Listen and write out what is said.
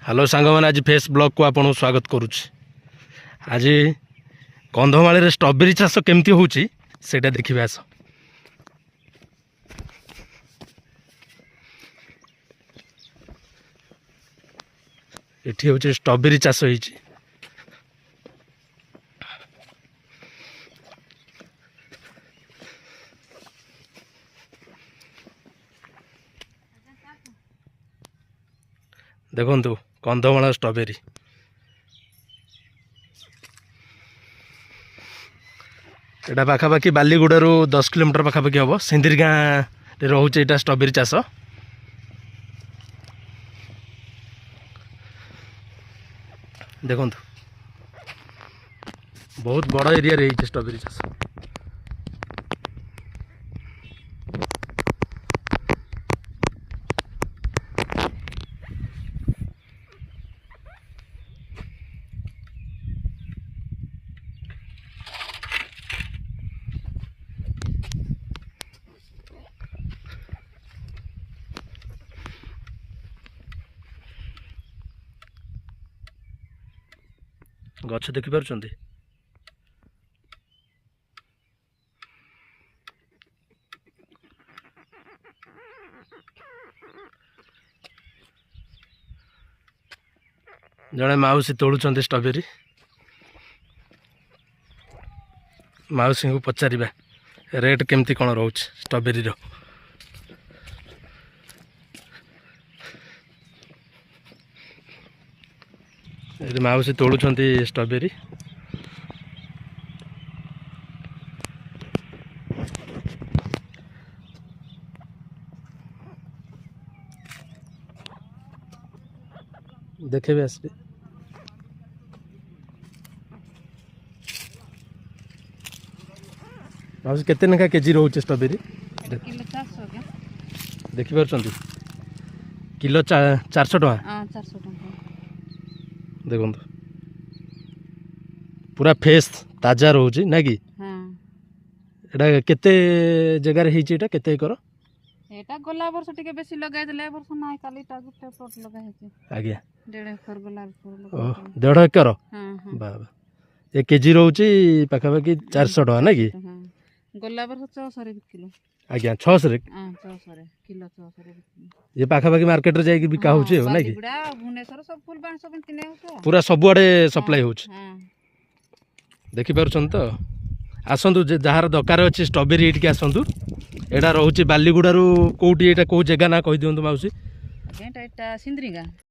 Hello सांग मैंने आज फेस ब्लॉग को आपन स्वागत करुच्ची। आज कंधमाल स्ट्रॉबेरी चाष केमती होची सेटा देखिए। आस एठी होची स्ट्रॉबेरी चाष होईची। देखंतु कंधमाल स्ट्रॉबेरी एटा पाखापाखि बालीगुड़ारू 10 किलोमीटर पाखापाखि हम सिंदरी गाँव रोचे यहाँ स्ट्रॉबेरी चाष। देखंतु बहुत बड़ एरिया रे स्ट्रॉबेरी चाष। गछ देखि पारुछन्ती। जड़े माउसी तोलुछन्ती स्ट्रॉबेरी। माउसी को पचारिबा रेट केमती कौन रोच स्ट्रॉबेरी रो। माउसी तोलुछन्ती स्ट्रॉबेरी। देखे आसबे माउसी केते नखा केजी रोचे स्ट्रॉबेरी देखि पारुछन्ती। किलो 400 टका। देखो पूरा फ्रेश ताजा रोचे ना कि एटा केते जगार हेची। एटा केते एकर एटा गला वर्ष टिके बेसी लगाइ देले वर्ष नाही काली टा गुटे प्लॉट लगा हेची। आज्ञा 1.5 एकर गला ओ 1.5 एकर। हां बाबा ए केजी रोची पाखापाखि 400 टका ना कि। गला वर्ष 600 किलो। आज्ञा 600 रे। हां 600 किलो 600 ये पाखापाखि मार्केट रे जाई कि बिका होचे हो ना कि। बड़ा भुवनेश्वर सब फुल बाण सब किने होतो पूरा सब आड़े सप्लाई होचे। हां देखि पारुछन तो आसंतु जहार दरकार अछि स्ट्रॉबेरी एटिके आसंतु। एडा रहउची बालीगुड़ारू कोउटी एटा को जगह ना कहि दियंतु माउसी। एटा सिंदरीगा।